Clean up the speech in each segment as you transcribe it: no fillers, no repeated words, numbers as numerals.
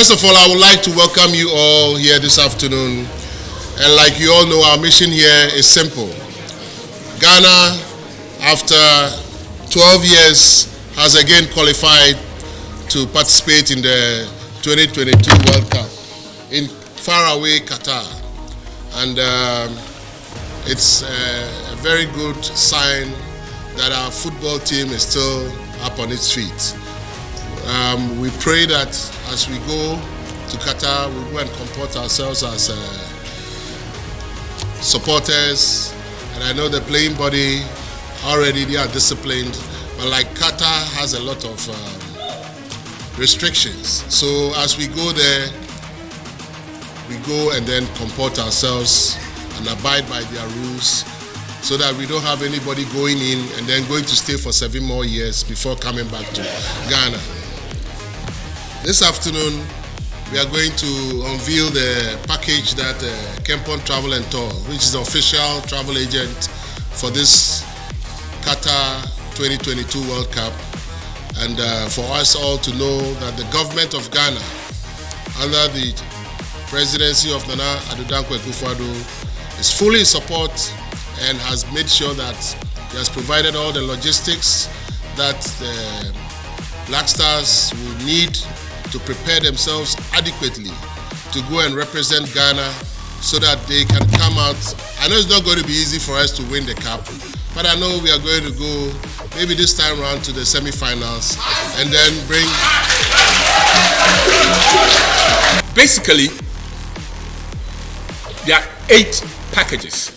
First of all, I would like to welcome you all here this afternoon. And like you all know, our mission here is simple. Ghana, after 12 years, has again qualified to participate in the 2022 World Cup in faraway Qatar. And it's a very good sign that our football team is still up on its feet. We pray that as we go to Qatar, we go and comport ourselves as supporters. And I know the playing body already, they are disciplined, but like Qatar has a lot of restrictions. So as we go there, we go and then comport ourselves and abide by their rules, so that we don't have anybody going in and then going to stay for 7 more years before coming back to Ghana. This afternoon, we are going to unveil the package that Kempon Travel and Tour, which is the official travel agent for this Qatar 2022 World Cup, and for us all to know that the government of Ghana, under the presidency of Nana Addo Dankwa Akufo-Addo, is fully in support and has made sure that he has provided all the logistics that the Black Stars will need to prepare themselves adequately to go and represent Ghana, so that they can come out. I know it's not going to be easy for us to win the cup, but I know we are going to go maybe this time around to the semi-finals and then bring... Basically, there are 8 packages.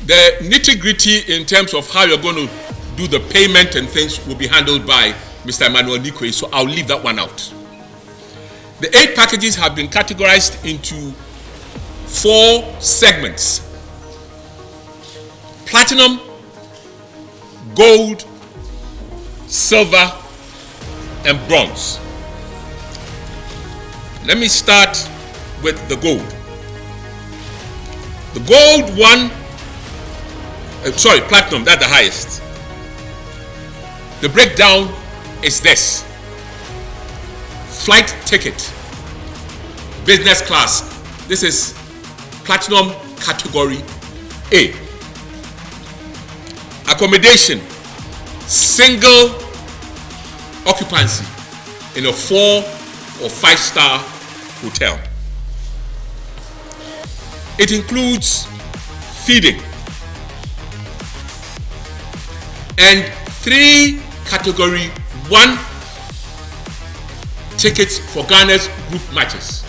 The nitty-gritty in terms of how you're going to do the payment and things will be handled by Mr. Emmanuel Nikwe, so I'll leave that one out. The 8 packages have been categorized into 4 segments: platinum, gold, silver, and bronze. Let me start with the gold. The gold one, platinum, that's the highest. The breakdown is this: flight ticket, business class. This is platinum category A. Accommodation, single occupancy in a 4 or 5-star hotel. It includes feeding and 3 category 1 tickets for Ghana's group matches.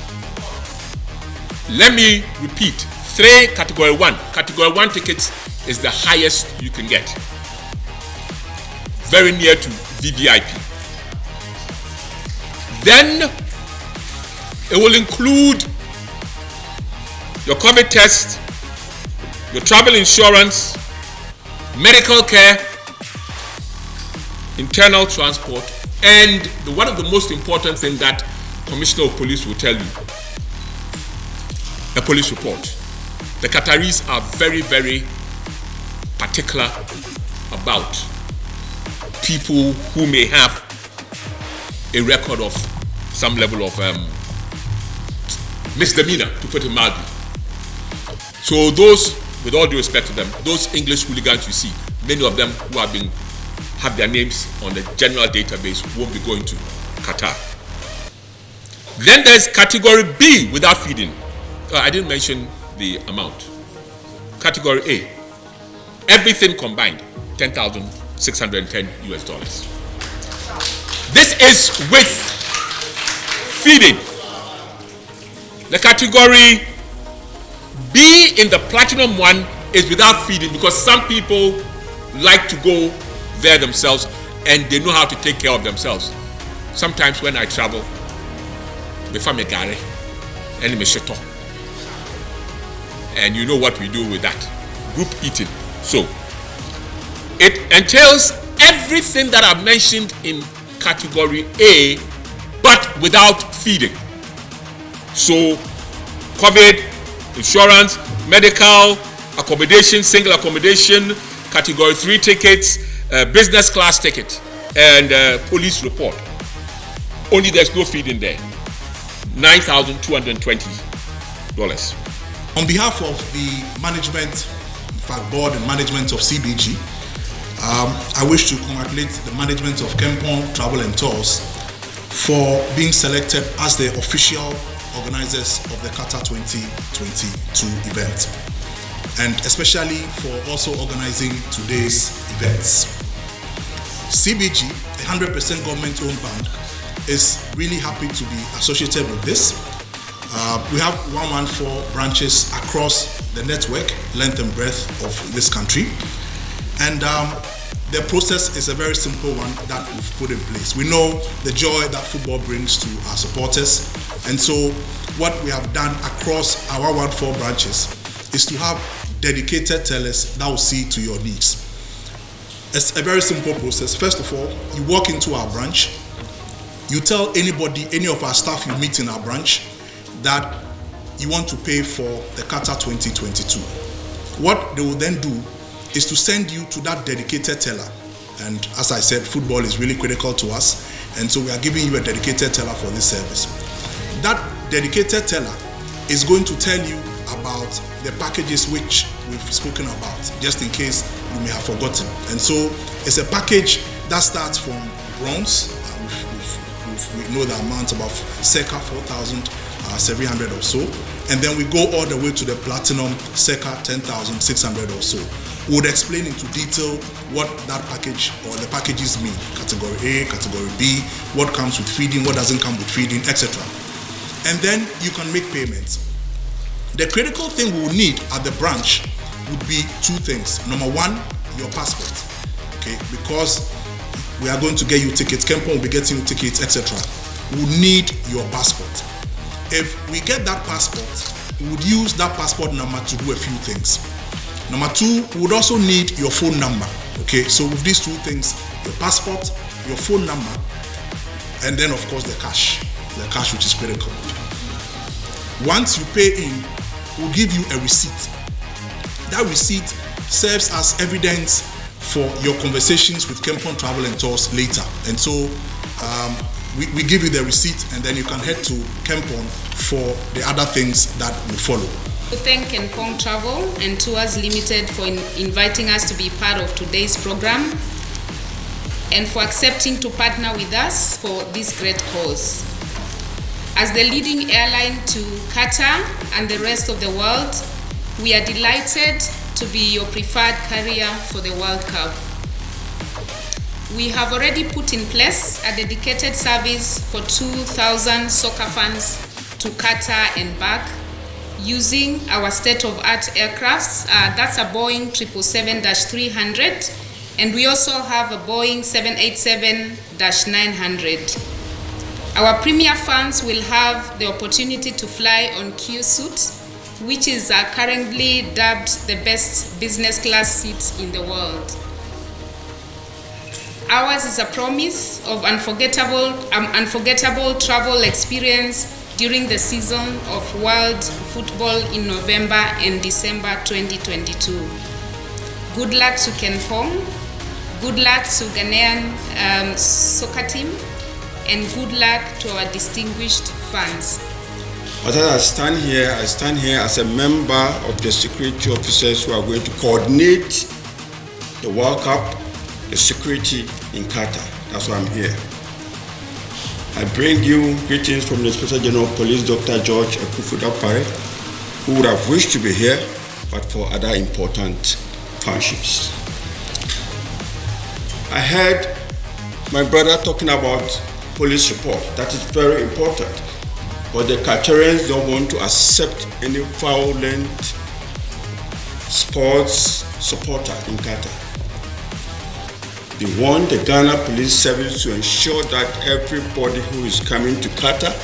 Let me repeat: 3 category 1. Category 1 tickets is the highest you can get, very near to VVIP. Then it will include your COVID test, your travel insurance, medical care, internal transport, and one of the most important things that Commissioner of Police will tell you, a police report. The Qataris are very, very particular about people who may have a record of some level of misdemeanor, to put it mildly. So those, with all due respect to them, those English hooligans you see, many of them who have their names on the general database won't be going to Qatar. Then there's category B, without feeding. I didn't mention the amount. Category A, everything combined, $10,610 US. This is with feeding. The category B in the platinum one is without feeding, because some people like to go there themselves and they know how to take care of themselves. Sometimes when I travel, before me gare and me sheto, and you know what we do with that group eating. So it entails everything that I've mentioned in category A, but without feeding. So COVID, insurance, medical, accommodation, single accommodation, category 3 tickets, business class ticket, and police report. only there's no feed in there. $9,220. On behalf of the management, in fact, board and management of CBG, I wish to congratulate the management of Kempon Travel and Tours for being selected as the official organizers of the Qatar 2022 event, and especially for also organizing today's events. CBG, a 100% government-owned bank, is really happy to be associated with this. We have 114 branches across the network, length and breadth of this country, and the process is a very simple one that we've put in place. We know the joy that football brings to our supporters, and so what we have done across our 114 branches is to have dedicated tellers that will see to your needs. It's a very simple process. First of all, you walk into our branch, you tell anybody, any of our staff you meet in our branch, that you want to pay for the Qatar 2022. What they will then do is to send you to that dedicated teller. And as I said, football is really critical to us, and so we are giving you a dedicated teller for this service. That dedicated teller is going to tell you about the packages which we've spoken about, just in case you may have forgotten. And so it's a package that starts from bronze. We know the amount, about circa 4,700 or so, and then we go all the way to the platinum, circa 10,600 or so. We would explain into detail what that package or the packages mean: category A, category B, what comes with feeding, what doesn't come with feeding, etc. And then you can make payments. The critical thing we will need at the branch would be two things. Number one, your passport, okay, because we are going to get you tickets, Kempon will be getting you tickets, etc. We need your passport. If we get that passport, we would use that passport number to do a few things. Number two, we would also need your phone number. Okay, so with these two things, your passport, your phone number, and then of course the cash which is critical. Once you pay in, we'll give you a receipt. That receipt serves as evidence for your conversations with Kempon Travel and Tours later. And so we give you the receipt, and then you can head to Kempon for the other things that will follow. We thank Kempon Travel and Tours Limited for inviting us to be part of today's program and for accepting to partner with us for this great cause. As the leading airline to Qatar and the rest of the world, we are delighted to be your preferred carrier for the World Cup. We have already put in place a dedicated service for 2,000 soccer fans to Qatar and back using our state-of-art aircrafts. That's a Boeing 777-300, and we also have a Boeing 787-900. Our premier fans will have the opportunity to fly on Q Suite, which is currently dubbed the best business class seat in the world. Ours is a promise of unforgettable travel experience during the season of World Football in November and December 2022. Good luck to Kempon, good luck to Ghanaian soccer team, and good luck to our distinguished fans. As I stand here as a member of the security officers who are going to coordinate the World Cup, the security in Qatar. That's why I'm here. I bring you greetings from the Inspector General of Police, Dr. George Ekufu-Dapare, who would have wished to be here, but for other important functions. I heard my brother talking about police report. That is very important. But the Qatarians don't want to accept any violent sports supporter in Qatar. They want the Ghana Police Service to ensure that everybody who is coming to Qatar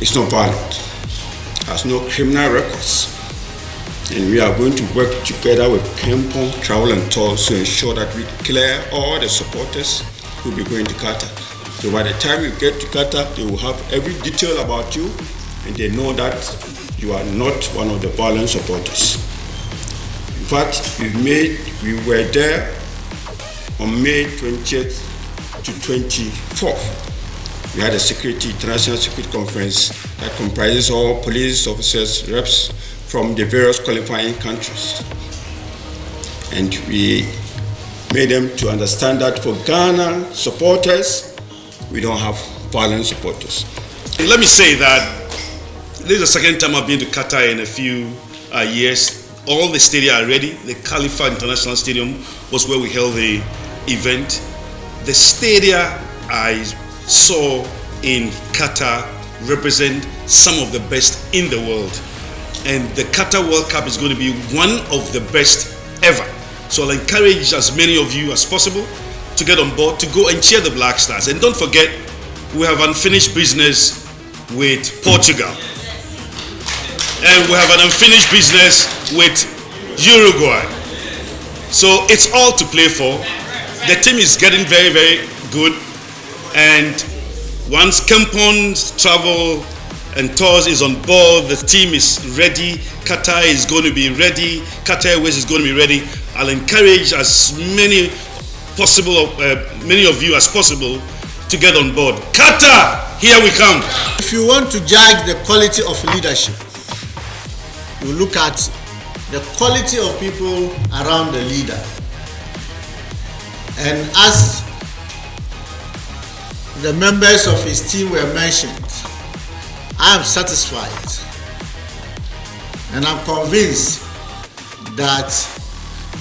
is not violent, has no criminal records. And we are going to work together with Kempon Travel and Tours to ensure that we clear all the supporters who will be going to Qatar. So by the time you get to Qatar, they will have every detail about you, and they know that you are not one of the violent supporters. In fact, we were there on May 20th to 24th. we had a international security conference that comprises all police officers, reps from the various qualifying countries. And we made them to understand that for Ghana supporters, we don't have violent supporters. Let me say that this is the second time I've been to Qatar in a few years. All the stadia are ready. The Khalifa International Stadium was where we held the event. The stadia I saw in Qatar represent some of the best in the world. And the Qatar World Cup is going to be one of the best ever. So I'll encourage as many of you as possible to get on board, to go and cheer the Black Stars. And don't forget, we have unfinished business with Portugal. And we have an unfinished business with Uruguay. So it's all to play for. The team is getting very, very good. And once Kempon's travel and tours is on board, the team is ready. Qatar is going to be ready. Qatar Airways is going to be ready. I'll encourage as many of you as possible to get on board. Qatar, here we come. If you want to judge the quality of leadership, you look at the quality of people around the leader. And as the members of his team were mentioned, I am satisfied and I'm convinced that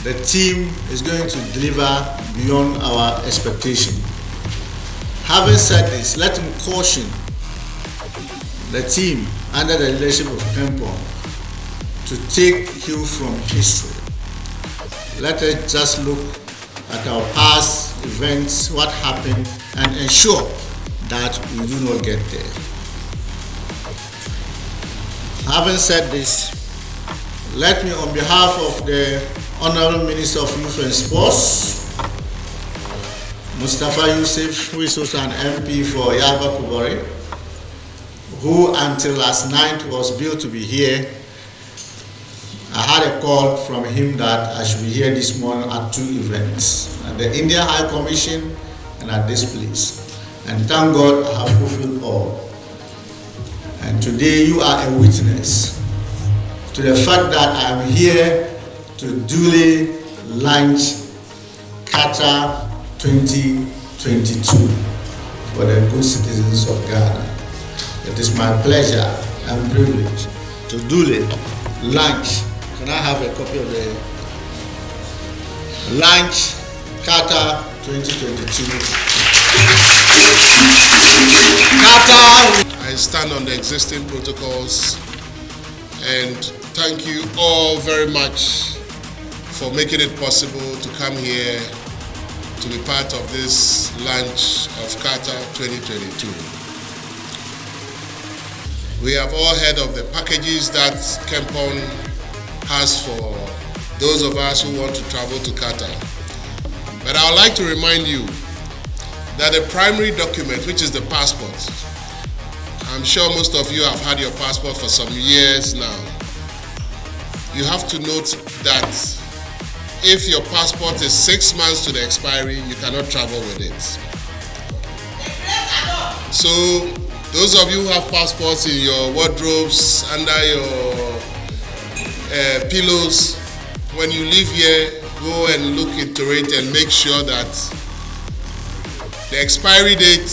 the team is going to deliver beyond our expectation. Having said this, let me caution the team under the leadership of Kempon to take cue from history. Let us just look at our past events, what happened, and ensure that we do not get there. Having said this, let me, on behalf of the Honorable Minister of Youth and Sports, Mustafa Yusuf, who is also an MP for Yaba Kubari, who until last night was billed to be here. I had a call from him that I should be here this morning at 2 events, at the India High Commission and at this place. And thank God I have fulfilled all. And today you are a witness to the fact that I am here to duly launch Qatar 2022 for the good citizens of Ghana. It is my pleasure and privilege to duly launch. Can I have a copy of the launch Qatar 2022? Qatar. I stand on the existing protocols and thank you all very much for making it possible to come here to be part of this launch of Qatar 2022. We have all heard of the packages that Kempon has for those of us who want to travel to Qatar. But I would like to remind you that the primary document, which is the passport, I'm sure most of you have had your passport for some years now. You have to note that if your passport is 6 months to the expiry, you cannot travel with it. So those of you who have passports in your wardrobes, under your pillows, when you leave here, go and look into it and make sure that the expiry date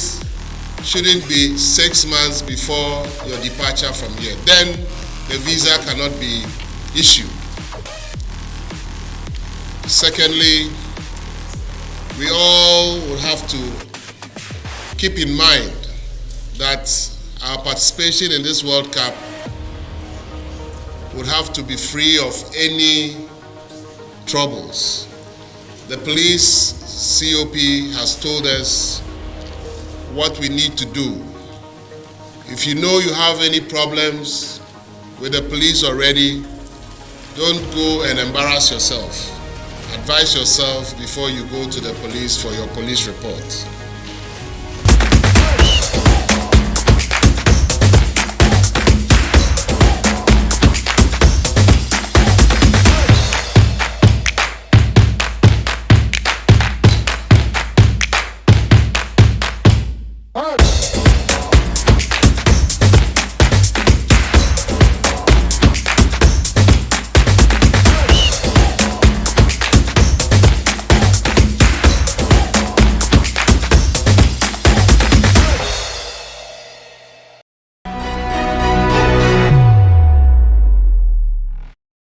shouldn't be 6 months before your departure from here. Then the visa cannot be issued. Secondly, we all will have to keep in mind that our participation in this World Cup would have to be free of any troubles. The police COP has told us what we need to do. If you know you have any problems with the police already, don't go and embarrass yourself. Advise yourself before you go to the police for your police report.